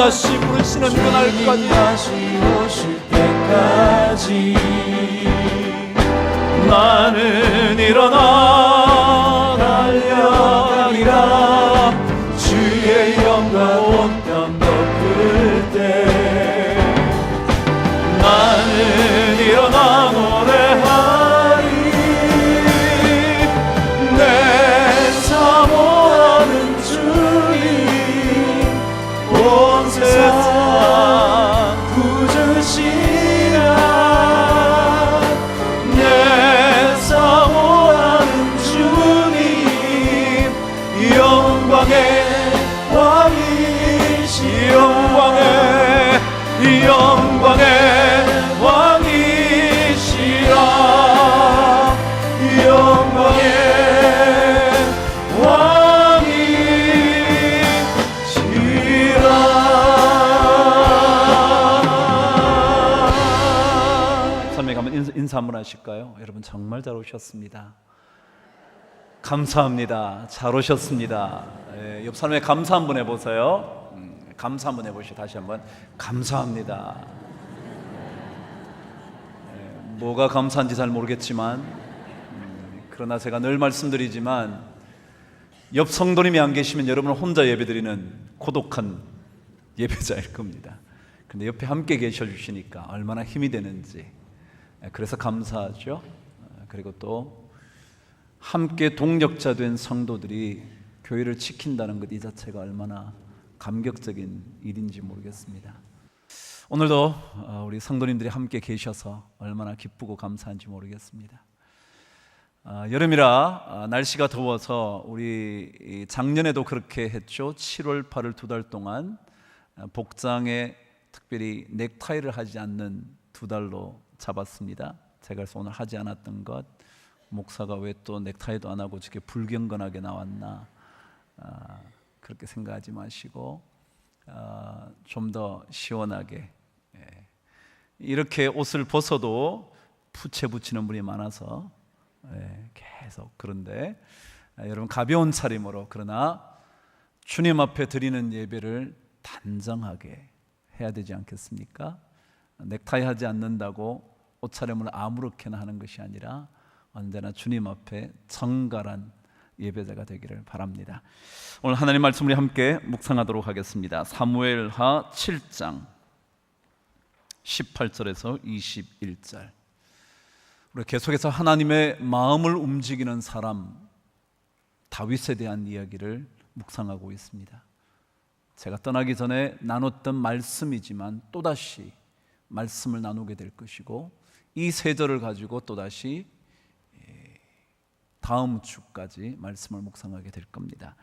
다시 부르시는 그날까지, 다시 오실 때까지 나는 일어나 달려가리라. 주의 영광 온편 덮을 때 나는 일어나 노래하리. 내 사모하는 주님 온 세상 부르시라. 내 사모하는 주님 영광의 왕이시. 영광의 왕이시라. 영광의 왕이시라. 삶에 가면 인사 한번 하실까요? 여러분 정말 잘 오셨습니다. 감사합니다. 잘 오셨습니다. 옆 사람에 감사 한번 해보세요. 감사 한번 해보시죠. 다시 한번 감사합니다. 뭐가 감사한지 잘 모르겠지만, 그러나 제가 늘 말씀드리지만 옆 성도님이 안 계시면 여러분은 혼자 예배드리는 고독한 예배자일 겁니다. 근데 옆에 함께 계셔 주시니까 얼마나 힘이 되는지, 그래서 감사하죠. 그리고 또 함께 동력자 된 성도들이 교회를 지킨다는 것 이 자체가 얼마나 감격적인 일인지 모르겠습니다. 오늘도 우리 성도님들이 함께 계셔서 얼마나 기쁘고 감사한지 모르겠습니다. 여름이라 날씨가 더워서 우리 작년에도 그렇게 했죠. 7월 8월 2달 동안 복장에 특별히 넥타이를 하지 않는 2달로 잡았습니다. 제가 그래서 오늘 하지 않았던 것, 목사가 왜 또 넥타이도 안 하고 저렇게 불경건하게 나왔나, 그렇게 생각하지 마시고 좀 더 시원하게, 이렇게 옷을 벗어도 부채 붙이는 분이 많아서 계속, 그런데 여러분 가벼운 차림으로, 그러나 주님 앞에 드리는 예배를 단정하게 해야 되지 않겠습니까? 넥타이 하지 않는다고 옷차림을 아무렇게나 하는 것이 아니라 언제나 주님 앞에 정갈한 예배자가 되기를 바랍니다. 오늘 하나님 말씀 우리 함께 묵상하도록 하겠습니다. 사무엘하 7장 18절에서 21절. 우리 계속해서 하나님의 마음을 움직이는 사람 다윗에 대한 이야기를 묵상하고 있습니다. 제가 떠나기 전에 나눴던 말씀이지만 또다시 말씀을 나누게 될 것이고, 이 세 절을 가지고 또다시 다음 주까지 말씀을 묵상하게 될 겁니다.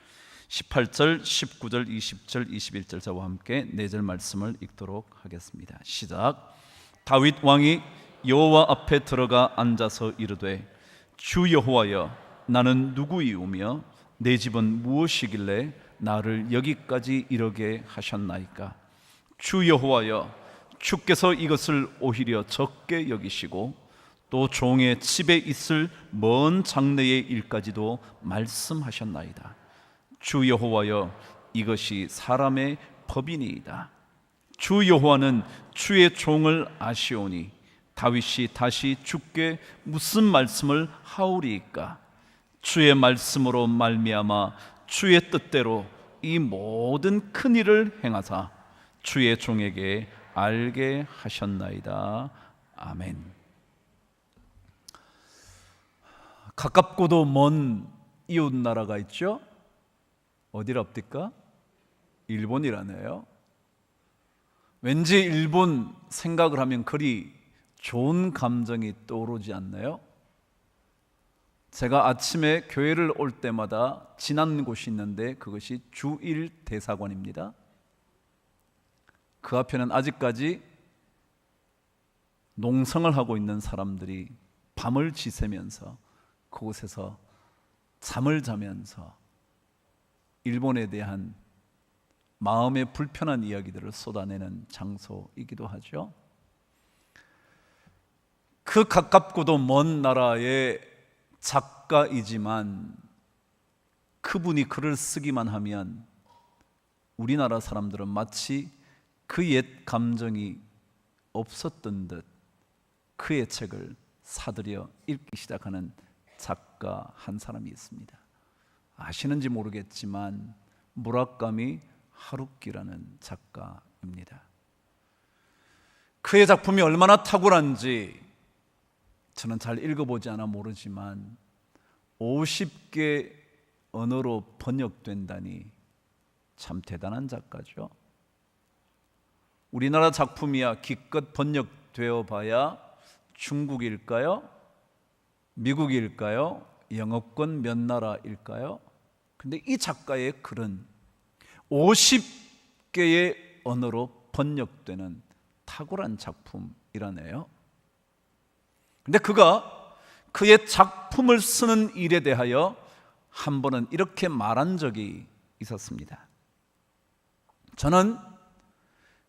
18절, 19절, 20절, 21절 저와 함께 4절 말씀을 읽도록 하겠습니다. 시작. 다윗 왕이 여호와 앞에 들어가 앉아서 이르되, 주 여호와여, 나는 누구이오며 내 집은 무엇이길래 나를 여기까지 이르게 하셨나이까? 주 여호와여, 주께서 이것을 오히려 적게 여기시고 또 종의 집에 있을 먼 장래의 일까지도 말씀하셨나이다. 주 여호와여, 이것이 사람의 법이니이다. 주 여호와는 주의 종을 아시오니 다윗이 다시 주께 무슨 말씀을 하오리이까? 주의 말씀으로 말미암아 주의 뜻대로 이 모든 큰 일을 행하사 주의 종에게 알게 하셨나이다. 아멘. 가깝고도 먼 이웃 나라가 있죠. 어디랍니까? 일본이라네요. 왠지 일본 생각을 하면 그리 좋은 감정이 떠오르지 않나요? 제가 아침에 교회를 올 때마다 지난 곳이 있는데 그것이 주일대사관입니다. 그 앞에는 아직까지 농성을 하고 있는 사람들이 밤을 지새면서 그곳에서 잠을 자면서 일본에 대한 마음의 불편한 이야기들을 쏟아내는 장소이기도 하죠. 그 가깝고도 먼 나라의 작가이지만 그분이 글을 쓰기만 하면 우리나라 사람들은 마치 그 옛 감정이 없었던 듯 그의 책을 사들여 읽기 시작하는 작가 한 사람이 있습니다. 아시는지 모르겠지만 무라카미 하루키라는 작가입니다. 그의 작품이 얼마나 탁월한지 저는 잘 읽어보지 않아 모르지만 50개 언어로 번역된다니 참 대단한 작가죠. 우리나라 작품이야 기껏 번역되어 봐야 중국일까요? 미국일까요? 영어권 몇 나라일까요? 근데 이 작가의 글은 50개의 언어로 번역되는 탁월한 작품이라네요. 근데 그가 그의 작품을 쓰는 일에 대하여 한 번은 이렇게 말한 적이 있었습니다. 저는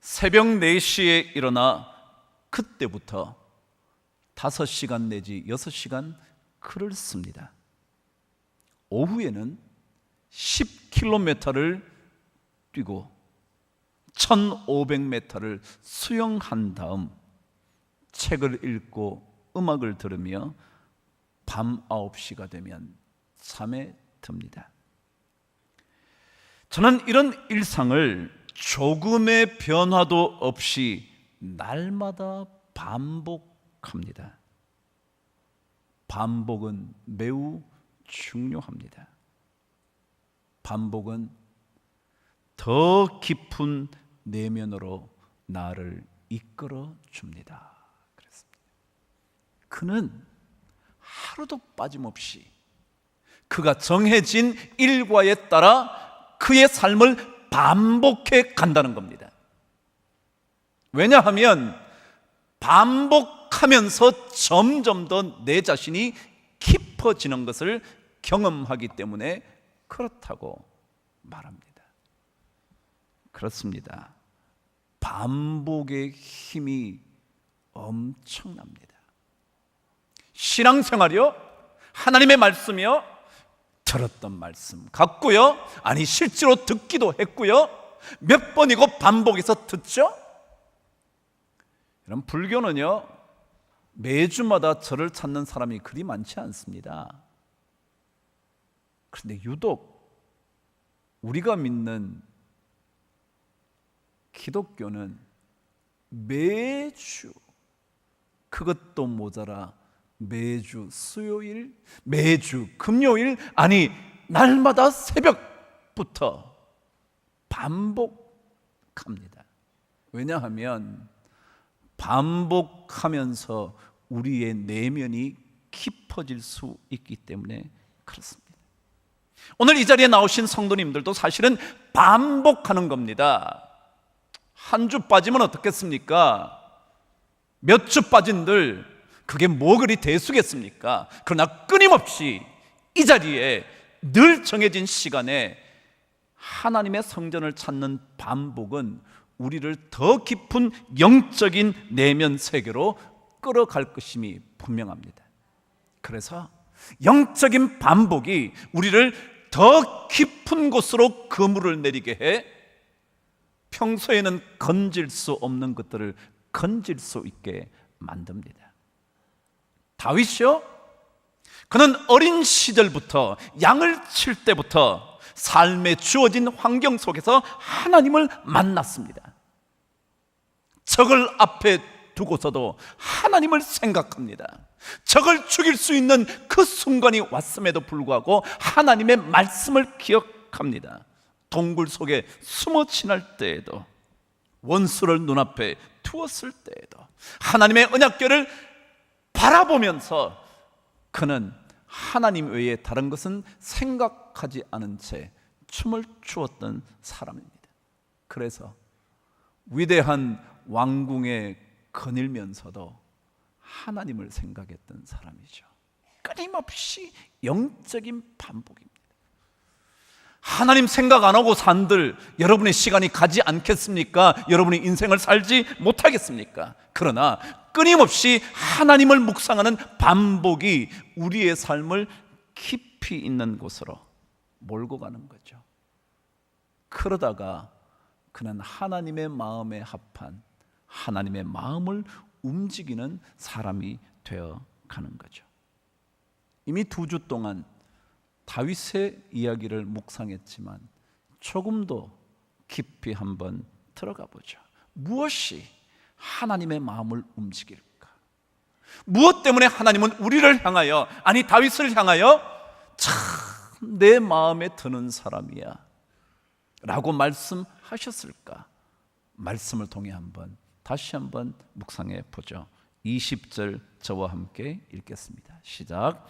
새벽 4시에 일어나 그때부터 5시간 내지 6시간 글을 씁니다. 오후에는 10km를 뛰고 1500m를 수영한 다음 책을 읽고 음악을 들으며 밤 9시가 되면 잠에 듭니다. 저는 이런 일상을 조금의 변화도 없이 날마다 반복합니다. 반복은 매우 중요합니다. 반복은 더 깊은 내면으로 나를 이끌어 줍니다. 그랬습니다. 그는 하루도 빠짐없이 그가 정해진 일과에 따라 그의 삶을 반복해 간다는 겁니다. 왜냐하면 반복하면서 점점 더 내 자신이 깊어지는 것을 경험하기 때문에 그렇다고 말합니다. 그렇습니다. 반복의 힘이 엄청납니다. 신앙생활이요? 하나님의 말씀이요? 들었던 말씀 같고요. 아니 실제로 듣기도 했고요. 몇 번이고 반복해서 듣죠. 여러분, 불교는요 매주마다 절을 찾는 사람이 그리 많지 않습니다. 그런데 유독 우리가 믿는 기독교는 매주, 그것도 모자라 매주 수요일, 매주 금요일, 아니 날마다 새벽부터 반복합니다. 왜냐하면 반복하면서 우리의 내면이 깊어질 수 있기 때문에 그렇습니다. 오늘 이 자리에 나오신 성도님들도 사실은 반복하는 겁니다. 한 주 빠지면 어떻겠습니까? 몇 주 빠진들 그게 뭐 그리 대수겠습니까? 그러나 끊임없이 이 자리에 늘 정해진 시간에 하나님의 성전을 찾는 반복은 우리를 더 깊은 영적인 내면 세계로 끌어갈 것임이 분명합니다. 그래서 영적인 반복이 우리를 더 깊은 곳으로 그물을 내리게 해 평소에는 건질 수 없는 것들을 건질 수 있게 만듭니다. 다윗이요? 그는 어린 시절부터 양을 칠 때부터 삶에 주어진 환경 속에서 하나님을 만났습니다. 적을 앞에 두고서도 하나님을 생각합니다. 적을 죽일 수 있는 그 순간이 왔음에도 불구하고 하나님의 말씀을 기억합니다. 동굴 속에 숨어 지날 때에도, 원수를 눈앞에 두었을 때에도 하나님의 언약궤를 바라보면서 그는 하나님 외에 다른 것은 생각하지 않은 채 춤을 추었던 사람입니다. 그래서 위대한 왕궁에 거닐면서도 하나님을 생각했던 사람이죠. 끊임없이 영적인 반복입니다. 하나님 생각 안 하고 산들 여러분의 시간이 가지 않겠습니까? 여러분의 인생을 살지 못하겠습니까? 그러나 끊임없이 하나님을 묵상하는 반복이 우리의 삶을 깊이 있는 곳으로 몰고 가는 거죠. 그러다가 그는 하나님의 마음에 합한, 하나님의 마음을 움직이는 사람이 되어 가는 거죠. 이미 2주 동안 다윗의 이야기를 묵상했지만 조금 더 깊이 한번 들어가 보죠. 무엇이 하나님의 마음을 움직일까? 무엇 때문에 하나님은 우리를 향하여, 아니 다윗을 향하여 참 내 마음에 드는 사람이야 라고 말씀하셨을까? 말씀을 통해 다시 한번 묵상해 보죠. 20절 저와 함께 읽겠습니다. 시작.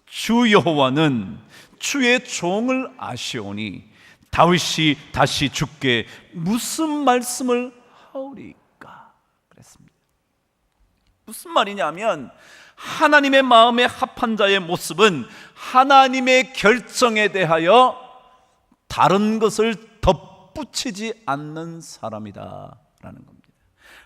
주 여호와는 주의 종을 아시오니 다윗이 다시 주께 무슨 말씀을 하오리까? 그랬습니다. 무슨 말이냐면 하나님의 마음에 합한 자의 모습은 하나님의 결정에 대하여 다른 것을 덧붙이지 않는 사람이다 라는 겁니다.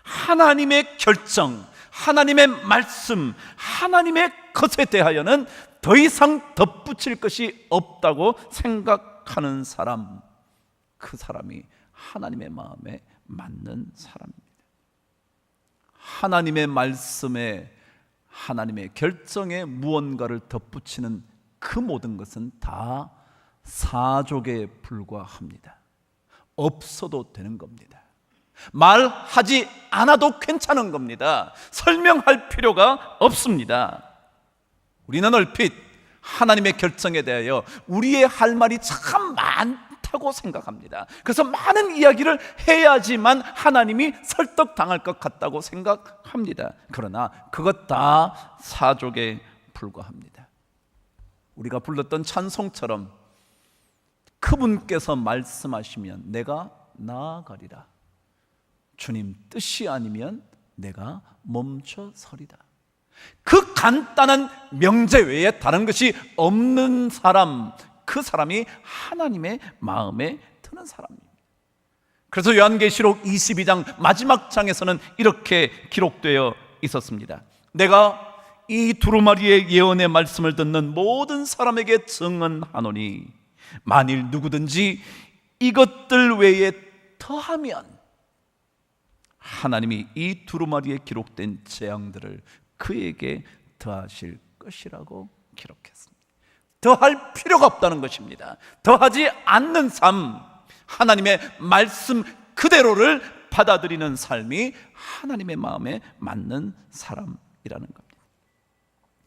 하나님의 결정, 하나님의 말씀, 하나님의 것에 대하여는 더 이상 덧붙일 것이 없다고 생각하는 사람, 그 사람이 하나님의 마음에 맞는 사람입니다. 하나님의 말씀에, 하나님의 결정에 무언가를 덧붙이는 그 모든 것은 다 사족에 불과합니다. 없어도 되는 겁니다. 말하지 않아도 괜찮은 겁니다. 설명할 필요가 없습니다. 우리는 얼핏 하나님의 결정에 대하여 우리의 할 말이 참 많다고 생각합니다. 그래서 많은 이야기를 해야지만 하나님이 설득당할 것 같다고 생각합니다. 그러나 그것 다 사족에 불과합니다. 우리가 불렀던 찬송처럼 그분께서 말씀하시면 내가 나아가리라. 주님 뜻이 아니면 내가 멈춰서리다. 그 간단한 명제 외에 다른 것이 없는 사람, 그 사람이 하나님의 마음에 드는 사람입니다. 그래서 요한계시록 22장 마지막 장에서는 이렇게 기록되어 있었습니다. 내가 이 두루마리의 예언의 말씀을 듣는 모든 사람에게 증언하노니 만일 누구든지 이것들 외에 더하면 하나님이 이 두루마리에 기록된 재앙들을 그에게 더하실 것이라고 기록했습니다. 더할 필요가 없다는 것입니다. 더하지 않는 삶, 하나님의 말씀 그대로를 받아들이는 삶이 하나님의 마음에 맞는 사람이라는 겁니다.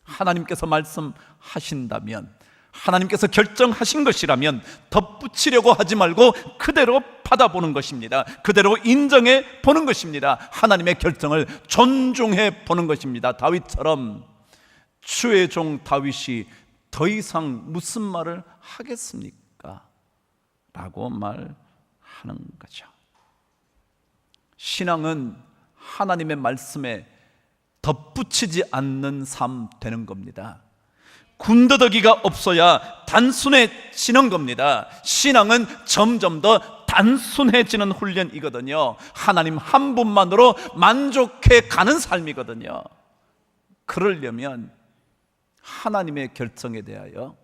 하나님께서 말씀하신다면, 하나님께서 결정하신 것이라면 덧붙이려고 하지 말고 그대로 받아보는 것입니다. 그대로 인정해 보는 것입니다. 하나님의 결정을 존중해 보는 것입니다. 다윗처럼 주의 종 다윗이 더 이상 무슨 말을 하겠습니까? 라고 말하는 거죠. 신앙은 하나님의 말씀에 덧붙이지 않는 삶 되는 겁니다. 군더더기가 없어야 단순해지는 겁니다. 신앙은 점점 더 단순해지는 훈련이거든요. 하나님 한 분만으로 만족해 가는 삶이거든요. 그러려면 하나님의 결정에 대하여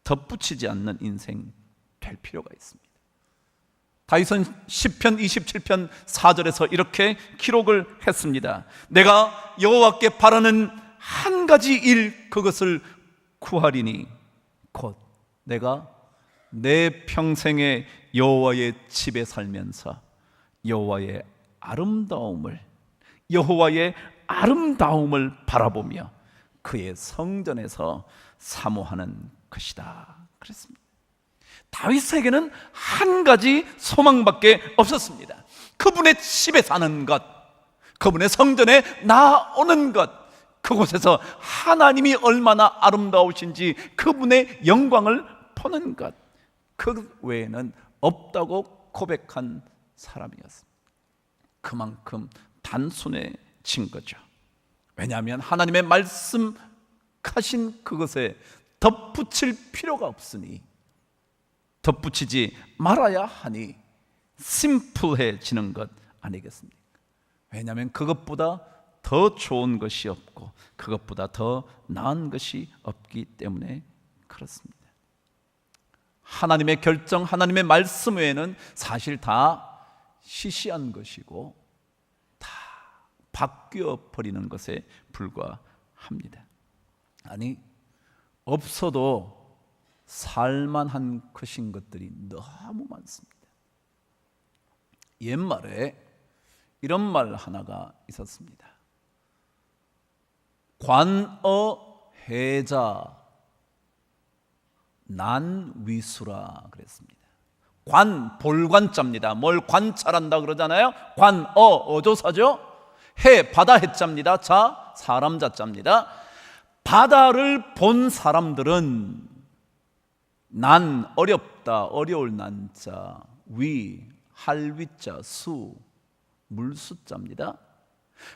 덧붙이지 않는 인생 될 필요가 있습니다. 다윗은 시편 27편 4절에서 이렇게 기록을 했습니다. 내가 여호와께 바라는 한 가지 일, 그것을 구하리니 곧 내가 내 평생에 여호와의 집에 살면서 여호와의 아름다움을 바라보며 그의 성전에서 사모하는 것이다. 그랬습니다. 다윗에게는 한 가지 소망밖에 없었습니다. 그분의 집에 사는 것, 그분의 성전에 나오는 것, 그곳에서 하나님이 얼마나 아름다우신지 그분의 영광을 보는 것, 그 외에는 없다고 고백한 사람이었습니다. 그만큼 단순해진 거죠. 왜냐하면 하나님의 말씀하신 그것에 덧붙일 필요가 없으니, 덧붙이지 말아야 하니 심플해지는 것 아니겠습니까? 왜냐하면 그것보다 더 좋은 것이 없고 그것보다 더 나은 것이 없기 때문에 그렇습니다. 하나님의 결정, 하나님의 말씀 외에는 사실 다 시시한 것이고 다 바뀌어 버리는 것에 불과합니다. 아니, 없어도 살만한 것인 것들이 너무 많습니다. 옛말에 이런 말 하나가 있었습니다. 관어해자 난위수라 그랬습니다. 관, 볼관자입니다. 뭘 관찰한다 그러잖아요. 관어, 어조사죠. 해, 바다 해자입니다. 자, 사람 자자입니다. 바다를 본 사람들은 난, 어렵다, 어려울 난자, 위, 할위자, 수, 물수자입니다.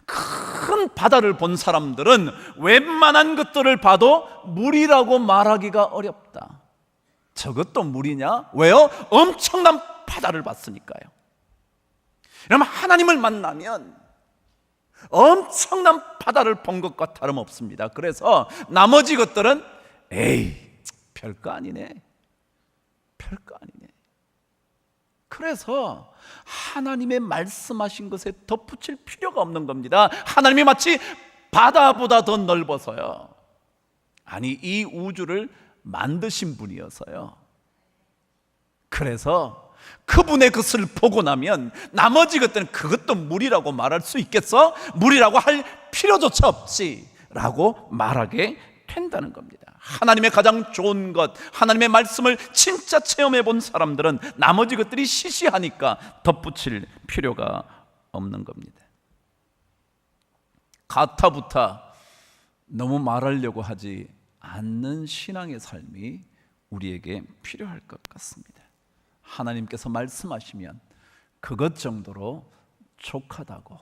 큰 바다를 본 사람들은 웬만한 것들을 봐도 물이라고 말하기가 어렵다. 저것도 물이냐? 왜요? 엄청난 바다를 봤으니까요. 여러분, 하나님을 만나면 엄청난 바다를 본 것과 다름없습니다. 그래서 나머지 것들은 에이, 별거 아니네, 별거 아니네. 그래서 하나님의 말씀하신 것에 덧붙일 필요가 없는 겁니다. 하나님이 마치 바다보다 더 넓어서요. 아니, 이 우주를 만드신 분이어서요. 그래서 그분의 것을 보고 나면 나머지 것들은 그것도 물이라고 말할 수 있겠어? 물이라고 할 필요조차 없지 라고 말하게 된다는 겁니다. 하나님의 가장 좋은 것, 하나님의 말씀을 진짜 체험해 본 사람들은 나머지 것들이 시시하니까 덧붙일 필요가 없는 겁니다. 가타부타 너무 말하려고 하지 않는 신앙의 삶이 우리에게 필요할 것 같습니다. 하나님께서 말씀하시면 그것 정도로 족하다고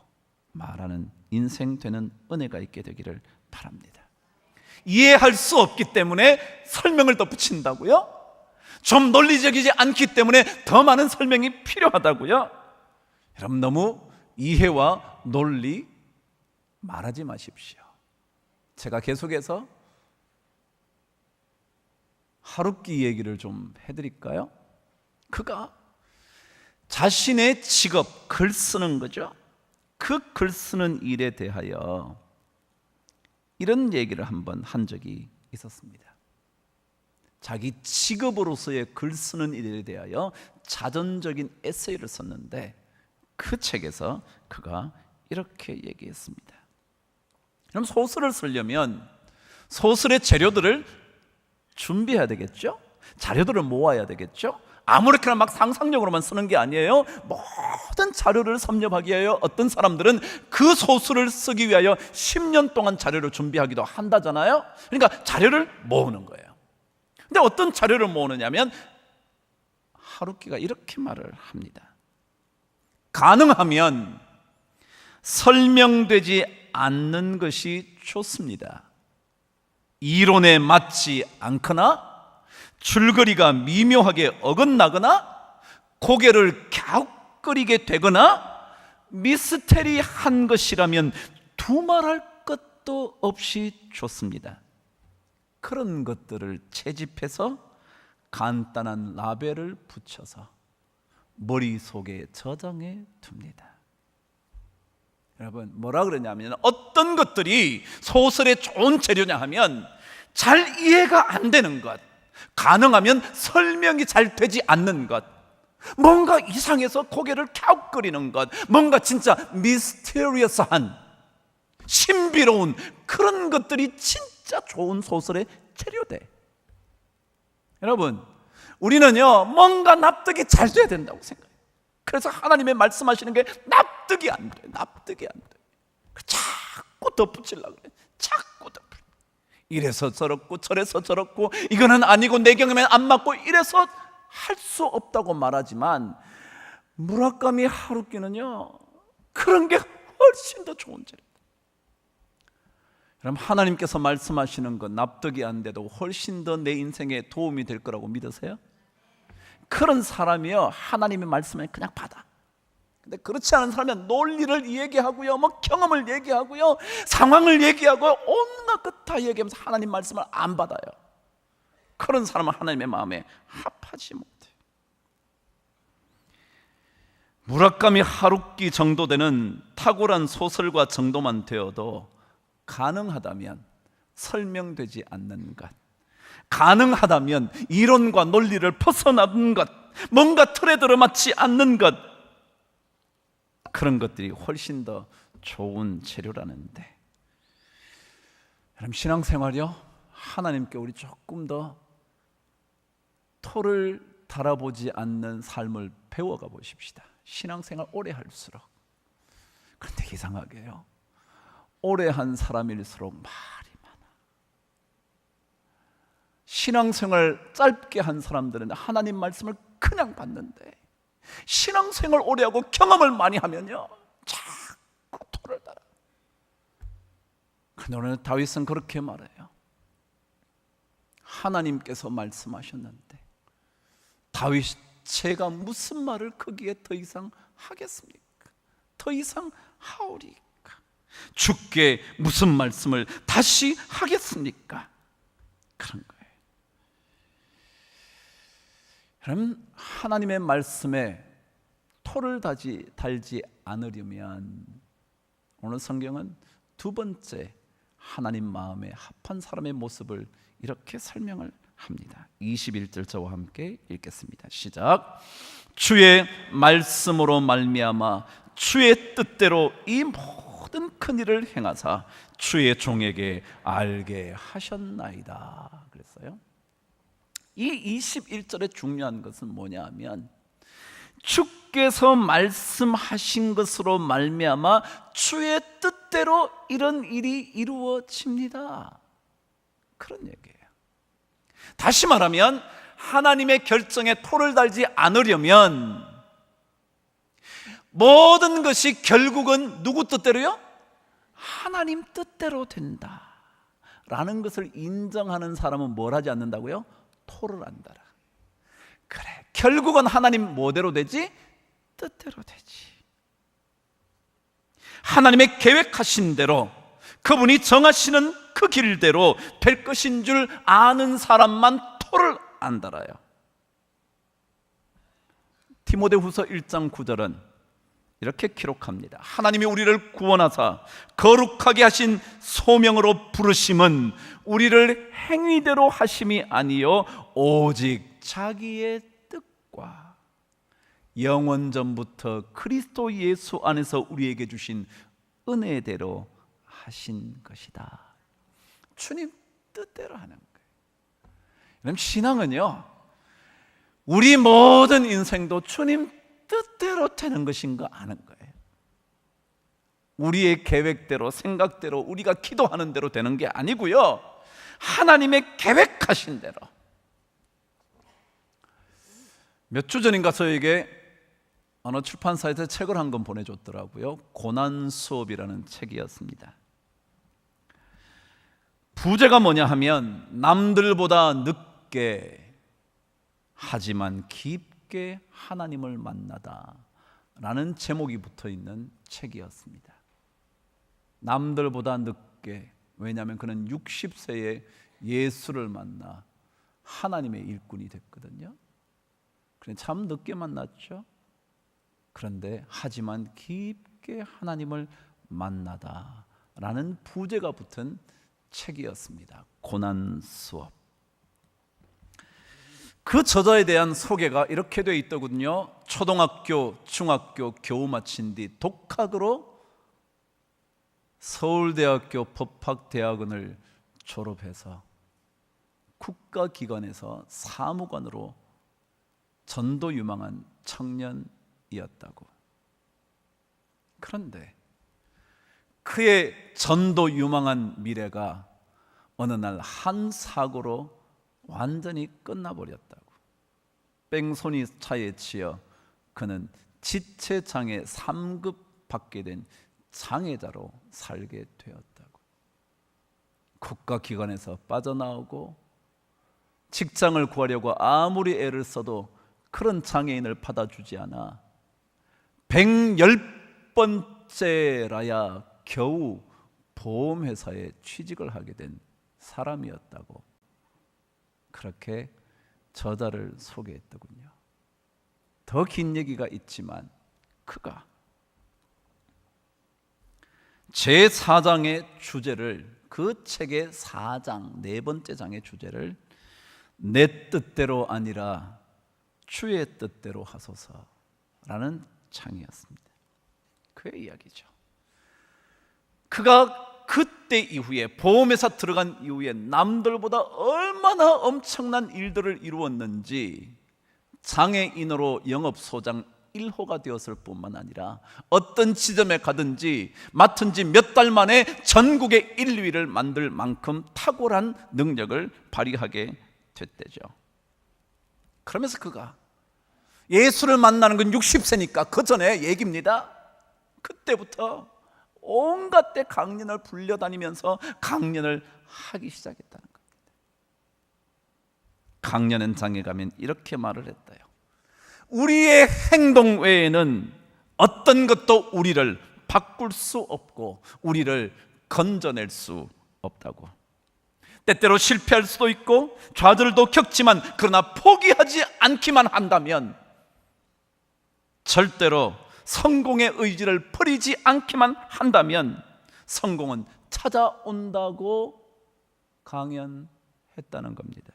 말하는 인생 되는 은혜가 있게 되기를 바랍니다. 이해할 수 없기 때문에 설명을 덧붙인다고요? 좀 논리적이지 않기 때문에 더 많은 설명이 필요하다고요? 여러분, 너무 이해와 논리 말하지 마십시오. 제가 계속해서 하루키 얘기를 좀 해드릴까요? 그가 자신의 직업, 글 쓰는 거죠. 그 글 쓰는 일에 대하여 이런 얘기를 한번 한 적이 있었습니다. 자기 직업으로서의 글 쓰는 일에 대하여 자전적인 에세이를 썼는데 그 책에서 그가 이렇게 얘기했습니다. 그럼 소설을 쓰려면 소설의 재료들을 준비해야 되겠죠? 자료들을 모아야 되겠죠? 아무렇게나 막 상상력으로만 쓰는 게 아니에요. 모든 자료를 섭렵하기 위하여 어떤 사람들은 그 소설을 쓰기 위하여 10년 동안 자료를 준비하기도 한다잖아요. 그러니까 자료를 모으는 거예요. 근데 어떤 자료를 모으느냐면 하루키가 이렇게 말을 합니다. 가능하면 설명되지 않는 것이 좋습니다. 이론에 맞지 않거나 줄거리가 미묘하게 어긋나거나 고개를 갸웃거리게 되거나 미스테리한 것이라면 두말할 것도 없이 좋습니다. 그런 것들을 채집해서 간단한 라벨을 붙여서 머릿속에 저장해 둡니다. 여러분, 뭐라 그러냐면 어떤 것들이 소설의 좋은 재료냐 하면 잘 이해가 안 되는 것, 가능하면 설명이 잘 되지 않는 것, 뭔가 이상해서 고개를 갸웃거리는 것, 뭔가 진짜 미스테리어스한 신비로운 그런 것들이 진짜 좋은 소설의 재료돼. 여러분, 우리는요 뭔가 납득이 잘 돼야 된다고 생각해요. 그래서 하나님의 말씀하시는 게 납득이 안 돼. 납득이 안 돼. 자꾸 덧붙이려고 그래. 자꾸 덧붙여. 이래서 저렇고 저래서 저렇고 이거는 아니고 내 경험에 안 맞고 이래서 할 수 없다고 말하지만 무라카미 하루키는요 그런 게 훨씬 더 좋은 재료다. 여러분, 하나님께서 말씀하시는 것 납득이 안 돼도 훨씬 더 내 인생에 도움이 될 거라고 믿으세요? 그런 사람이요 하나님의 말씀을 그냥 받아. 근데 그렇지 않은 사람은 논리를 얘기하고요, 뭐 경험을 얘기하고요, 상황을 얘기하고요, 온갖 것 다 얘기하면서 하나님 말씀을 안 받아요. 그런 사람은 하나님의 마음에 합하지 못해요. 무라카미 하루키 정도 되는 탁월한 소설가 정도만 되어도 가능하다면 설명되지 않는 것, 가능하다면 이론과 논리를 벗어나는 것, 뭔가 틀에 들어맞지 않는 것, 그런 것들이 훨씬 더 좋은 재료라는데, 여러분 신앙생활이요, 하나님께 우리 조금 더 토를 달아보지 않는 삶을 배워가 보십시다. 신앙생활 오래 할수록. 그런데 이상하게요, 오래 한 사람일수록 말이 많아. 신앙생활 짧게 한 사람들은 하나님 말씀을 그냥 받는데, 신앙생활 오래 하고 경험을 많이 하면요 자꾸 토를 달아. 그런데 오늘 다윗은 그렇게 말해요. 하나님께서 말씀하셨는데 다윗, 제가 무슨 말을 거기에 더 이상 하겠습니까? 더 이상 하오리까? 주께 무슨 말씀을 다시 하겠습니까? 그런 거예요. 여러분, 하나님의 말씀에 토를 달지 않으려면 오늘 성경은 두 번째 하나님 마음에 합한 사람의 모습을 이렇게 설명을 합니다. 21절 저와 함께 읽겠습니다. 시작. 주의 말씀으로 말미암아 주의 뜻대로 이 모든 큰 일을 행하사 주의 종에게 알게 하셨나이다 그랬어요. 이 21절의 중요한 것은 뭐냐 하면, 주께서 말씀하신 것으로 말미암아 주의 뜻대로 이런 일이 이루어집니다, 그런 얘기예요. 다시 말하면 하나님의 결정에 토를 달지 않으려면 모든 것이 결국은 누구 뜻대로요? 하나님 뜻대로 된다라는 것을 인정하는 사람은 뭘 하지 않는다고요? 토를 안 달아. 그래, 결국은 하나님 뭐대로 되지? 뜻대로 되지. 하나님의 계획하신 대로, 그분이 정하시는 그 길대로 될 것인 줄 아는 사람만 토를 안 달아요. 디모데후서 1장 9절은 이렇게 기록합니다. 하나님이 우리를 구원하사 거룩하게 하신 소명으로 부르심은 우리를 행위대로 하심이 아니요 오직 자기의 뜻과 영원전부터 그리스도 예수 안에서 우리에게 주신 은혜대로 하신 것이다. 주님 뜻대로 하는 거예요. 그럼 신앙은요, 우리 모든 인생도 주님 뜻대로 되는 것인 거 아는 거예요. 우리의 계획대로, 생각대로, 우리가 기도하는 대로 되는 게 아니고요, 하나님의 계획하신 대로. 몇 주 전인가 저에게 어느 출판사에서 책을 한 권 보내줬더라고요. 고난수업이라는 책이었습니다. 부제가 뭐냐 하면, 남들보다 늦게 하지만 깊게 하나님을 만나다 라는 제목이 붙어있는 책이었습니다. 남들보다 늦게, 왜냐하면 그는 60세에 예수를 만나 하나님의 일꾼이 됐거든요. 그래, 참 늦게 만났죠. 그런데 하지만 깊게 하나님을 만나다 라는 부제가 붙은 책이었습니다. 고난수업. 그 저자에 대한 소개가 이렇게 되어 있더군요. 초등학교, 중학교 겨우 마친 뒤 독학으로 서울대학교 법학대학원을 졸업해서 국가기관에서 사무관으로 전도 유망한 청년이었다고. 그런데 그의 전도 유망한 미래가 어느 날 한 사고로 완전히 끝나버렸다고. 뺑소니 차에 치여 그는 지체장애 3급 받게 된 장애자로 살게 되었다고. 국가기관에서 빠져나오고 직장을 구하려고 아무리 애를 써도 그런 장애인을 받아주지 않아 110번째라야 겨우 보험회사에 취직을 하게 된 사람이었다고. 그렇게 저자를 소개했더군요. 더 긴 얘기가 있지만 그가 제4장의 주제를, 그 책의 4장, 네 번째 장의 주제를 내 뜻대로 아니라 주의 뜻대로 하소서라는 창이었습니다. 그의 이야기죠. 그가 그때 이후에, 보험회사 들어간 이후에 남들보다 얼마나 엄청난 일들을 이루었는지, 장애인으로 영업소장 1호가 되었을 뿐만 아니라 어떤 지점에 가든지 맡은 지 몇 달 만에 전국의 1위를 만들 만큼 탁월한 능력을 발휘하게 됐대죠. 그러면서 그가 예수를 만나는 건 60세니까 그 전에 얘기입니다. 그때부터 온갖 때 강연을 불려다니면서 강연을 하기 시작했다는 겁니다. 강연 현장에 가면 이렇게 말을 했대요. 우리의 행동 외에는 어떤 것도 우리를 바꿀 수 없고 우리를 건져낼 수 없다고. 때때로 실패할 수도 있고 좌절도 겪지만, 그러나 포기하지 않기만 한다면, 절대로 성공의 의지를 버리지 않기만 한다면 성공은 찾아온다고 강연했다는 겁니다.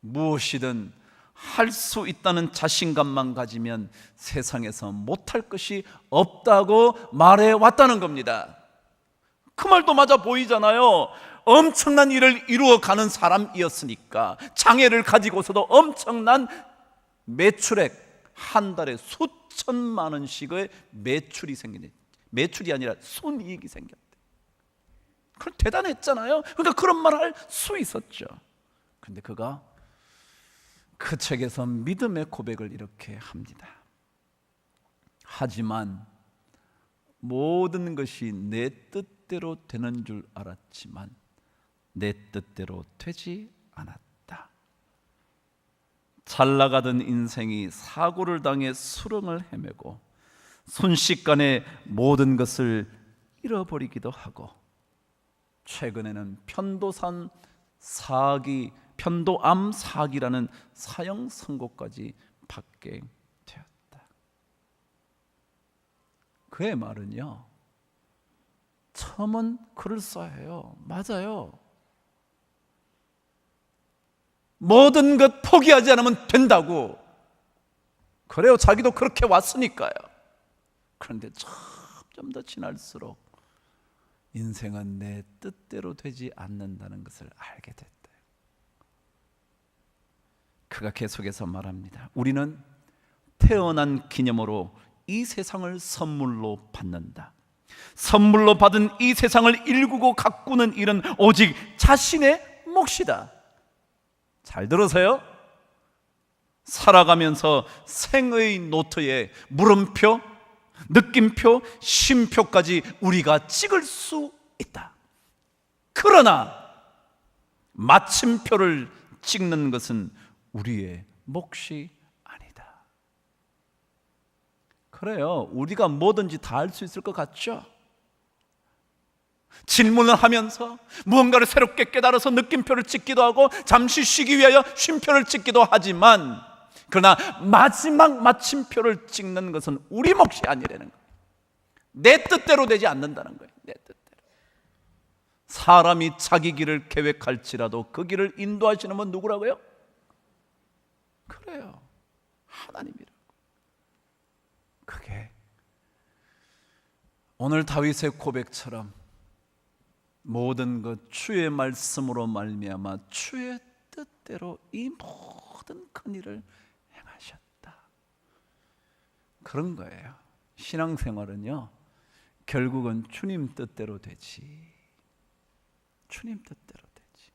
무엇이든 할 수 있다는 자신감만 가지면 세상에서 못할 것이 없다고 말해왔다는 겁니다. 그 말도 맞아 보이잖아요. 엄청난 일을 이루어가는 사람이었으니까 장애를 가지고서도 엄청난 매출액, 한 달에 수천만 원씩의 매출이 생기네. 매출이 아니라 순이익이 생겼대. 그럼 대단했잖아요. 그러니까 그런 말 할 수 있었죠. 그런데 그가 그 책에서 믿음의 고백을 이렇게 합니다. 하지만 모든 것이 내 뜻대로 되는 줄 알았지만 내 뜻대로 되지 않았다. 잘 나가던 인생이 사고를 당해 수렁을 헤매고 순식간에 모든 것을 잃어버리기도 하고, 최근에는 편도암 사기라는 사형 선고까지 받게 되었다. 그의 말은요, 처음은 그럴싸해요. 맞아요. 모든 것 포기하지 않으면 된다고. 그래요. 자기도 그렇게 왔으니까요. 그런데 점점 더 지날수록 인생은 내 뜻대로 되지 않는다는 것을 알게 됐다. 그가 계속해서 말합니다. 우리는 태어난 기념으로 이 세상을 선물로 받는다. 선물로 받은 이 세상을 일구고 가꾸는 일은 오직 자신의 몫이다. 잘 들으세요. 살아가면서 생의 노트에 물음표, 느낌표, 쉼표까지 우리가 찍을 수 있다. 그러나 마침표를 찍는 것은 우리의 몫이 아니다. 그래요. 우리가 뭐든지 다 할 수 있을 것 같죠? 질문을 하면서 무언가를 새롭게 깨달아서 느낌표를 찍기도 하고 잠시 쉬기 위하여 쉼표를 찍기도 하지만, 그러나 마지막 마침표를 찍는 것은 우리 몫이 아니라는 거예요. 내 뜻대로 되지 않는다는 거예요. 내 뜻대로. 사람이 자기 길을 계획할지라도 그 길을 인도하시는 분 누구라고요? 그래요. 하나님이라고. 그게 오늘 다윗의 고백처럼 모든 것 주의 말씀으로 말미암아 주의 뜻대로 이 모든 큰 일을 행하셨다. 그런 거예요. 신앙생활은요, 결국은 주님 뜻대로 되지. 주님 뜻대로 되지.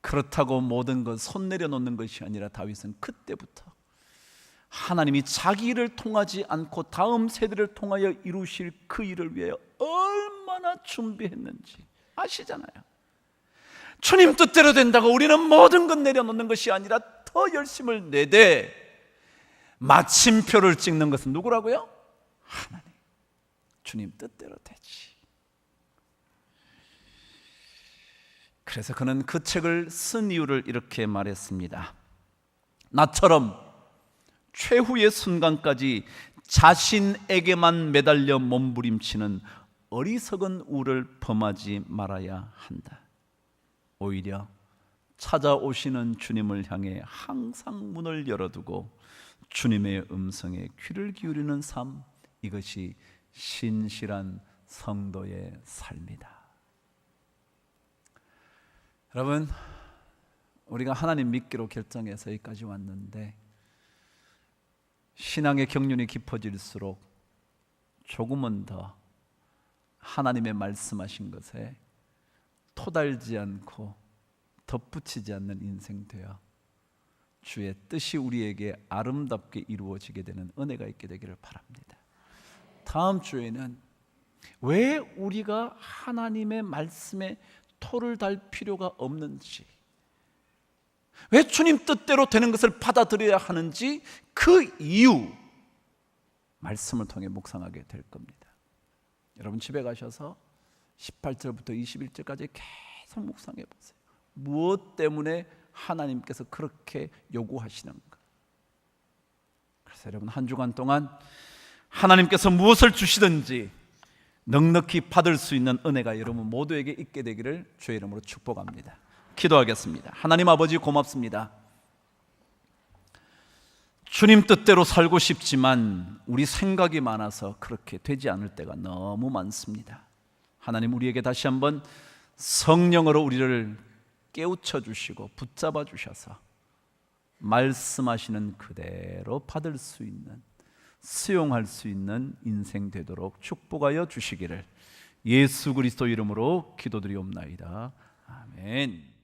그렇다고 모든 것 손 내려놓는 것이 아니라 다윗은 그때부터 하나님이 자기 일을 통하지 않고 다음 세대를 통하여 이루실 그 일을 위하여 얼마나 준비했는지 아시잖아요. 주님 뜻대로 된다고 우리는 모든 것 내려놓는 것이 아니라 더 열심을 내되 마침표를 찍는 것은 누구라고요? 하나님. 주님 뜻대로 되지. 그래서 그는 그 책을 쓴 이유를 이렇게 말했습니다. 나처럼 최후의 순간까지 자신에게만 매달려 몸부림치는 어리석은 우를 범하지 말아야 한다. 오히려 찾아오시는 주님을 향해 항상 문을 열어두고 주님의 음성에 귀를 기울이는 삶, 이것이 신실한 성도의 삶이다. 여러분, 우리가 하나님 믿기로 결정해서 여기까지 왔는데 신앙의 경륜이 깊어질수록 조금은 더 하나님의 말씀하신 것에 토달지 않고 덧붙이지 않는 인생 되어 주의 뜻이 우리에게 아름답게 이루어지게 되는 은혜가 있게 되기를 바랍니다. 다음 주에는 왜 우리가 하나님의 말씀에 토를 달 필요가 없는지, 왜 주님 뜻대로 되는 것을 받아들여야 하는지 그 이유 말씀을 통해 묵상하게 될 겁니다. 여러분 집에 가셔서 18절부터 21절까지 계속 묵상해 보세요. 무엇 때문에 하나님께서 그렇게 요구하시는가? 그래서 여러분 한 주간 동안 하나님께서 무엇을 주시든지 넉넉히 받을 수 있는 은혜가 여러분 모두에게 있게 되기를 주의 이름으로 축복합니다. 기도하겠습니다. 하나님 아버지 고맙습니다. 주님 뜻대로 살고 싶지만 우리 생각이 많아서 그렇게 되지 않을 때가 너무 많습니다. 하나님 우리에게 다시 한번 성령으로 우리를 깨우쳐 주시고 붙잡아 주셔서 말씀하시는 그대로 받을 수 있는, 수용할 수 있는 인생 되도록 축복하여 주시기를 예수 그리스도 이름으로 기도드리옵나이다. 아멘.